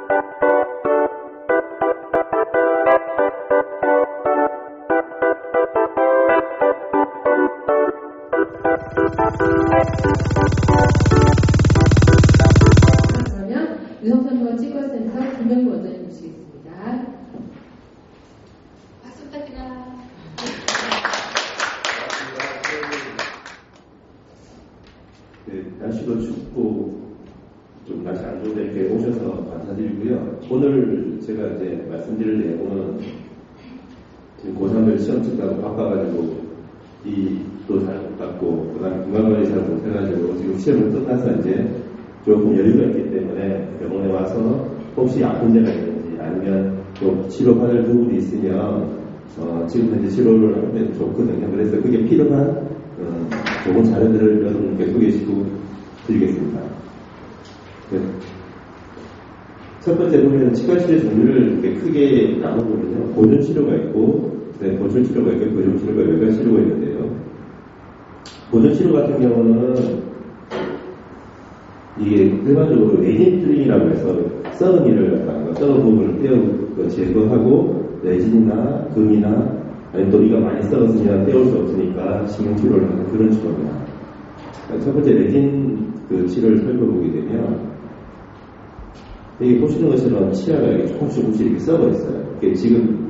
그러면 유성산부와 치과센터 김영구 원장님 모시겠습니다. 박수 부탁드립니다. 네, 날씨도 춥고 좀 날씨 안 좋은데 이렇게 오셔서 감사드리고요. 오늘 제가 이제 말씀드릴 내용은 지금 고3들 시험 치다가 바빠가지고 이도 잘 못 받고 그다음에 건강관리 잘 못해가지고 지금 시험을 끝나서 이제 조금 여유가 있기 때문에 병원에 와서 혹시 아픈 데가 있는지 아니면 또 치료 받을 부분이 있으면 지금 현재 치료를 하면 좋거든요. 그래서 그게 필요한 좋은 자료들을 여러분께 소개시켜 드리겠습니다. 네. 첫 번째 보면 치과치료 종류를 이렇게 크게 나눠보면요. 보존치료가 있고, 네, 보존치료가 있고, 보존치료가 외과치료가 있는데요. 보존치료 같은 경우는 이게 일반적으로 레진 트링이라고 해서 썩은 이를 갖다가 썩은 부분을 떼어 제거하고 레진이나 금이나 아니면 또 이가 많이 썩었으면 떼올 수 없으니까 신경치료를 하는 그런 치료입니다. 첫 번째 레진 그 치료를 살펴보게 되면 여기 보시는 것처럼 치아가 이렇게 조금씩 이렇게 썩어 있어요. 이게 지금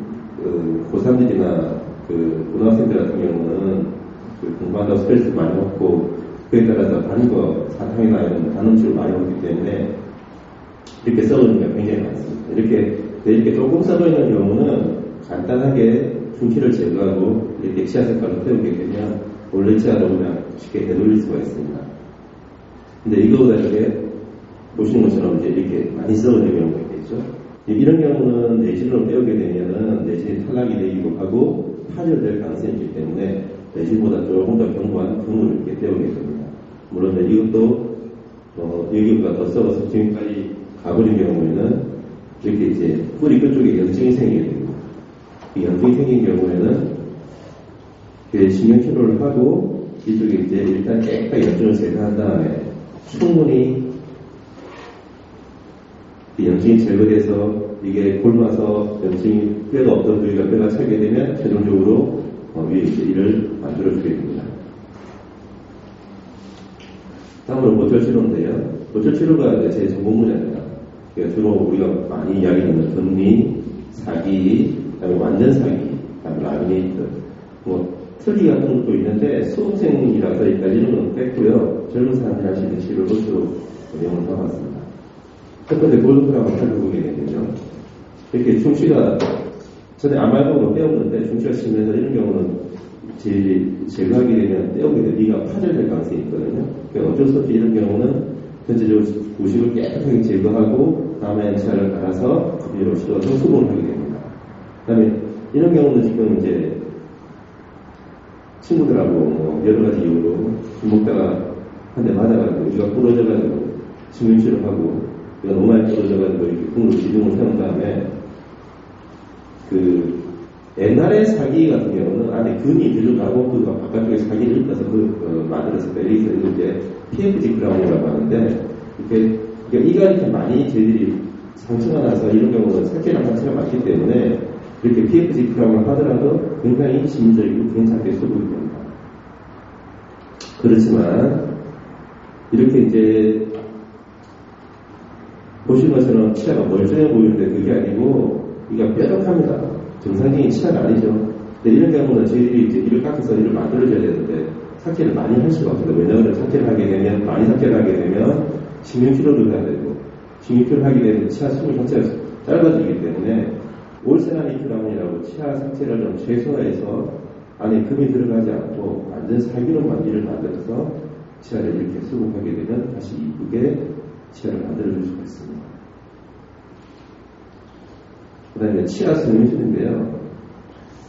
고3들이나 고등학생들 같은 경우는 공부한다고 스트레스 많이 받고 그에 따라서 단거 사탕이나 이런 단음식을 많이 먹기 때문에 이렇게 썩은 게 굉장히 많습니다. 이렇게 조금 썩어 있는 경우는 간단하게 충치를 제거하고 이렇게 치아 색깔로 태우게 되면 원래 치아로 그냥 쉽게 되돌릴 수가 있습니다. 근데 이거보다 이렇게 보시는 것처럼 이제 이렇게 많이 썩어진 경우가 있겠죠. 이런 경우는 내진으로 떼우게 되면은 내진이 탈락이 되기도 하고 파열될 가능성이 있기 때문에 내진보다 조금 더 견고한 금을 이렇게 떼우게 됩니다. 물론 이것도 여기보다 더 썩어서 지금까지 가버린 경우에는 이렇게 이제 뿌리 끝쪽에 염증이 생기게 됩니다. 이 염증이 생긴 경우에는 신경치료를 하고 이쪽에 이제 일단 깨끗하게 염증을 제거한 다음에 충분히 이 염증이 제거돼서 이게 곪아서 염증이 뼈가 없던 부위가 뼈가 차게 되면 최종적으로 위에 이제 이를 만들어주게 됩니다. 다음으로 보철치료인데요. 보철치료가 제 전공 분야입니다. 그러니까 주로 우리가 많이 이야기하는 금리, 사기, 그다음에 완전 사기, 그다음에 라미네이트, 트리 같은 것도 있는데 수험생이라서 여기까지는 건 뺐고요. 젊은 사람들이 할 수 있는 치료로 주로 내용을 담았습니다. 첫 번째 골드프라고 살펴보게 되면요. 이렇게 충치가 전에 암말고로 떼었는데 충치가 심해서 이런 경우는 제거하게 되면 떼오게 되면 이가 파절될 가능성이 있거든요. 그러니까 어쩔 수 없이 이런 경우는 전체적으로 구식을 깨끗하게 제거하고 다음에 치아를 갈아서 비료로 씌워서 수분을 하게 됩니다. 그 다음에 이런 경우는 지금 이제 친구들하고 여러 가지 이유로 술 먹다가 한 대 맞아가지고 이가 부러져가지고 신경치료를 하고 이가 너무 많이 부러져가지고 이렇게 국물 기둥을 세운 다음에 옛날에 사기 같은 경우는 안에 근이 들어가고 그 바깥쪽에 사기를 입혀서 만들었을 때 여기서 이제 PFG 크라운이라고 하는데 이렇게 이가 이렇게 많이 저희들이 상처가 나서 이런 경우는 살결랑 상처가 많기 때문에 이렇게 PFG 크라운을 하더라도 굉장히 심리적이고 괜찮게 수급이 됩니다. 그렇지만 이렇게 이제 보시는 것처럼 치아가 멀쩡해 보이는데 그게 아니고 이가 뾰족합니다. 정상적인 치아가 아니죠. 근데 이런 경우는 저희들이 이제 이를 깎아서 이를 만들어줘야 되는데 삭제를 많이 할 수가 없어요. 왜냐하면 삭제를 하게 되면 많이 삭제를 하게 되면 신경치료도 해야 되고 신경치료를 하게 되면 치아 숨을 자체가 짧아지기 때문에 올세라니크라운이라고 치아 삭제를 좀 최소화해서 안에 금이 들어가지 않고 완전 살균로만 이를 만들어서 치아를 이렇게 수급하게 되면 다시 이쁘게 치아를 만들어줄 수가 있습니다. 그 다음에 치아 스매싱인데요.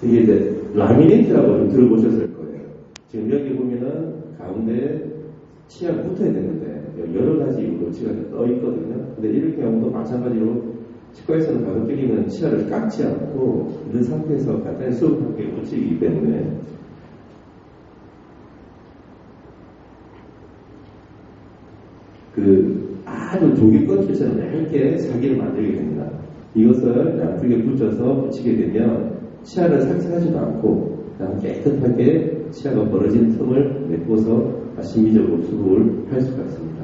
이게 이제 라미네이트라고 좀 들어보셨을 거예요. 지금 여기 보면은 가운데 치아가 붙어야 되는데 여러 가지 이유로 치아가 떠 있거든요. 근데 이런 경우도 마찬가지로 치과에서는 가급적이면 치아를 깎지 않고 있는 상태에서 간단히 수업하는 게 원칙이기 때문에 아주 조개 껍질처럼 얇게 살기를 만들게 됩니다. 이것을 양쪽에 붙여서 붙이게 되면 치아를 삭삭하지도 않고 그다음 깨끗하게 치아가 벌어진 틈을 메꿔서 심미적으로 수급을 할 수가 있습니다.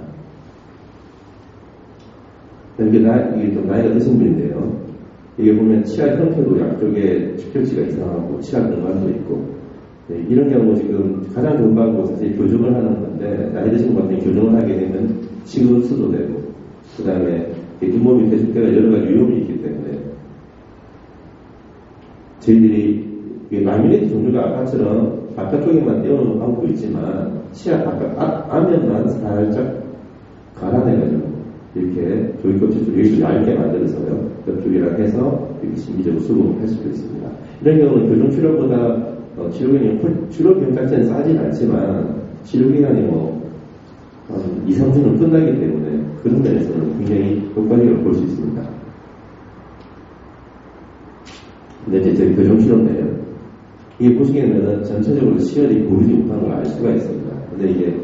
이게 좀 나이가 드신 분인데요. 이게 보면 치아 형태도 양쪽에 축혈치가 이상하고 치아 공간도 있고, 네, 이런 경우 지금 가장 좋은 방법은 사실 교정을 하는 건데, 나이 드신 분 같은 경우 교정을 하게 되면 치금 흡수도 되고, 그 다음에 잇몸 밑에 축대가 여러 가지 위험이 있기 때문에 저희들이 라미네이트 종류가 아까처럼 바깥쪽에만 떼어놓는 방법도 있지만 치아 앞면만 살짝 갈아내가지고 이렇게 조이껍질 쪽에 이렇게 얇게 만들어서요, 옆쪽이랑 해서 이렇게 심리적으로 수급을 할 수도 있습니다. 이런 경우는 교정치료보다 치료비용 자체는 싸진 않지만 치료기간이 한 2, 3주는 끝나기 때문에 그런 면에서는 굉장히 효과적으로 볼 수 있습니다. 근데 이제 저희 교정치료인데요, 이게 보시기에는 전체적으로 치열이 고르지 못하는 걸 알 수가 있습니다. 근데 이게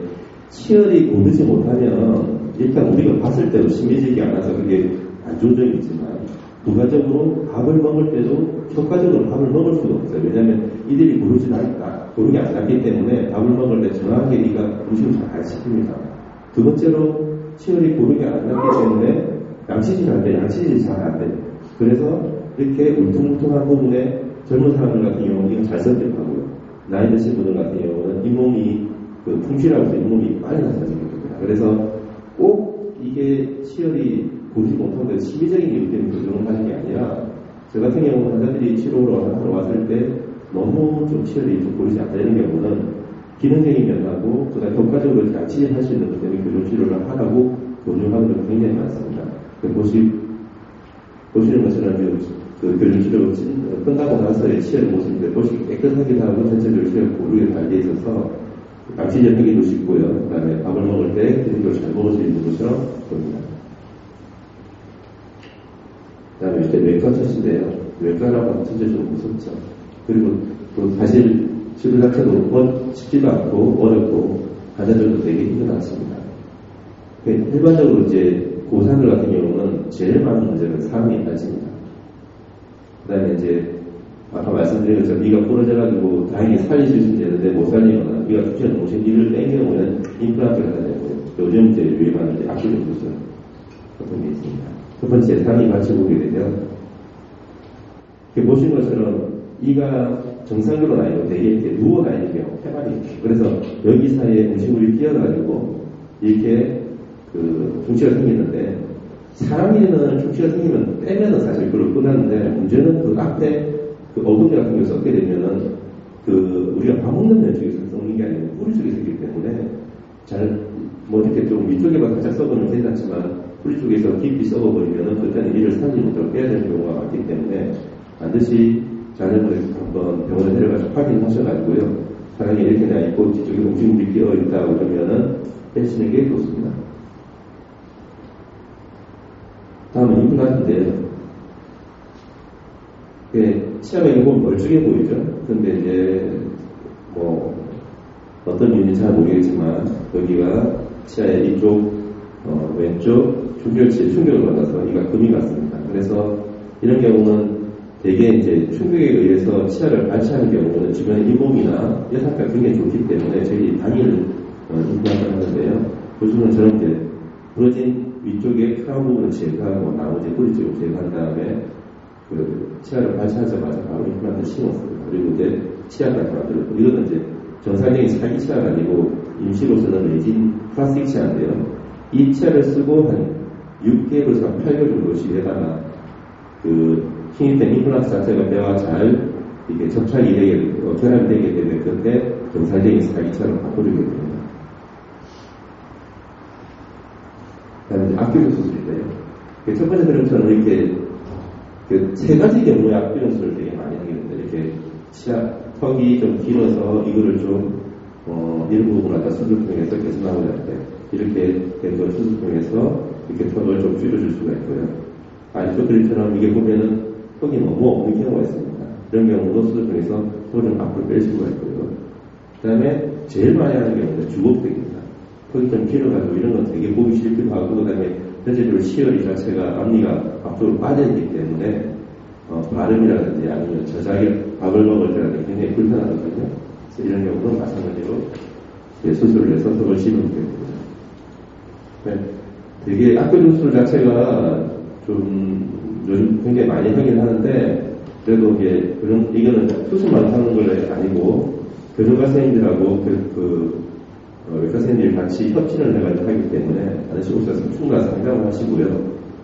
치열이 고르지 못하면 일단 우리가 봤을 때도 심해지지 않아서 그게 안 좋은 점이 있지만, 부가적으로 밥을 먹을 때도 효과적으로 밥을 먹을 수가 없어요. 왜냐하면 이들이 고르지 않았기 때문에 밥을 먹을 때 정확하게 네가 음식을 잘 안 시킵니다. 두 번째로 치열이 고르게 안 났기 때문에 양치질을 할 때 양치질이 잘 안 돼요. 그래서 이렇게 울퉁불퉁한 부분에 젊은 사람들 같은 경우는 이건 잘 선택하고요. 나이 드신 분들 같은 경우는 잇몸이 풍실하고 해서 잇몸이 빨리 나타나게 됩니다. 그래서 꼭 이게 치열이 보지 못하고 심리적인 이유 때문에 교정을 하는 게 아니라, 저 같은 경우는 환자들이 치료로 하러 왔을 때 너무 좀 치열이 좀 보이지 않다 이런 경우는 기능적인 면하고 그다음 효과적으로 양치질 할 수 있는 것 때문에 교정 치료를 하라고 교정하는 경우가 굉장히 많습니다. 보시는 것처럼 그 교정 치료가 끝나고 나서의 치열의 모습인데 보시기 깨끗하기도 하고 전체적으로 치열이 고르게 잘 돼 있어서 양치질 하기도 쉽고요. 그 다음에 밥을 먹을 때 기능적으로 잘 먹을 수 있는 것처럼 보입니다. 그 다음에 이제 외과 처치인데요. 외과라고 하면 진짜 좀 무섭죠. 그리고 또 사실 치료 자체도 쉽지도 않고 어렵고 환자들도 되게 힘든 것 같습니다. 일반적으로 이제 고산들 같은 경우는 제일 많은 문제는 사람이 빠집니다. 그 다음에 이제 아까 말씀드린 것처럼 이가 부러져가지고 다행히 살릴 수 있으면 되는데 못 살리거나 이가 죽지 않는 곳에 이를 땡겨오면 임플란트를 해야 되고요. 요즘 이제 유행하는 이제 악기를 수술 같은 게 있습니다. 첫 번째, 상이 같이 보게 되면 이렇게 보신 것처럼 이가 정상적으로 아니고 되게 이렇게 누워가 있는 경우, 해발이 이렇게. 그래서 여기 사이에 음식물이 끼어가지고 이렇게 충치가 생기는데, 사람이는 충치가 생기면 빼면은 사실 그걸 끝났는데, 문제는 그 앞에 어금니 같은 걸 썩게 되면은 우리가 밥 먹는 면 쪽에서 썩는 게 아니고 뿌리 쪽에 생기기 때문에 이렇게 좀 위쪽에만 살짝 썩으면 괜찮지만 뿌리 쪽에서 깊이 썩어버리면은 그때는 이를 살리지 못하고 빼야 되는 경우가 많기 때문에 반드시 자녀분에서 한번 병원에 데려가서 확인하셔가지고요. 사람이 이렇게 나 있고 뒤쪽에 음식물이 끼어있다고 그러면은 빼시는 게 좋습니다. 다음은 임플란트인데요. 치아가 이거 보면 멀쩡해 보이죠? 근데 이제 어떤 이유인지 잘 모르겠지만 여기가 치아의 이쪽 왼쪽 중결치에 충격을 받아서 이가 금이 갔습니다. 그래서 이런 경우는 대개 이제 충격에 의해서 치아를 발치하는 경우는 주변의 잇몸이나 뼈살까지 굉장히 좋기 때문에 저희 단일 임플란트를 하는데요. 보시면 저런 게 부러진 위쪽에 크라운 부분을 제거하고 나머지 뿌리 쪽을 제거한 다음에 치아를 발치하자마자 바로 임플란트를 심었습니다. 그리고 이제 치아까지 만들었고, 이거는 이제 정상적인 사기 치아가 아니고 임시로 쓰는 레진 플라스틱 치아인데요. 이 치아를 쓰고 한 6개월에서 8개월 정도 시에다가 힘이 된 임플란트 자체가 뼈와 잘 이렇게 접착이 되게, 결합이 되기 때문에 그때 정상적인 사기 치아로 바꿔주게 됩니다. 그 다음에 악기로 수술인데요. 첫 번째 그림처럼 이렇게 세 가지 경우에 악기로 수술을 되게 많이 하게 됩니다. 이렇게 치아 턱이 좀 길어서 이거를 좀 이런 부분을 갖다 수술통에서 개선하고자 할 때 이렇게 된 걸 수술통에서 이렇게 턱을 좀 줄여줄 수가 있고요. 안쪽 그림처럼 이게 보면은 턱이 너무 없는 경우가 있습니다. 이런 경우도 수술통에서 턱을 좀 앞으로 뺄 수가 있고요. 그 다음에 제일 많이 하는 경우는 주걱턱입니다. 거기 좀 길어가지고 이런 건 되게 보기 싫기도 하고, 그 다음에 현재적으로 시열이 자체가 앞니가 앞쪽으로 빠져있기 때문에 발음이라든지 아니면 저작의 밥을 먹을 때라든지 굉장히 불편하거든요. 그래서 이런 경우는 마찬가지로 수술을 해서 턱을 씹으면 되거든요. 네, 되게 악교 수술 자체가 좀 요즘 굉장히 많이 하긴 하는데, 그래도 이거는 수술만 하는 건 아니고 교정과 선생님들하고 외과 선생님들이 같이 협진을 해가지고 하기 때문에 안심국사에서 충분한 상담을 하시고요.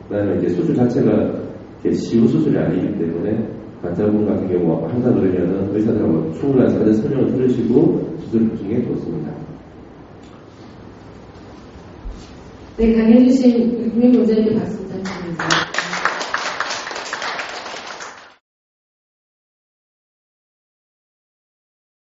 그 다음에 이제 수술 자체가 쉬운 수술이 아니기 때문에 환자분 같은 경우 한다 그러면은 의사들하고 충분한 사전 설명을 들으시고 수술을 하시는 게 좋습니다. 네, 강해주신 김민희 원장님께 박수 부탁드립니다.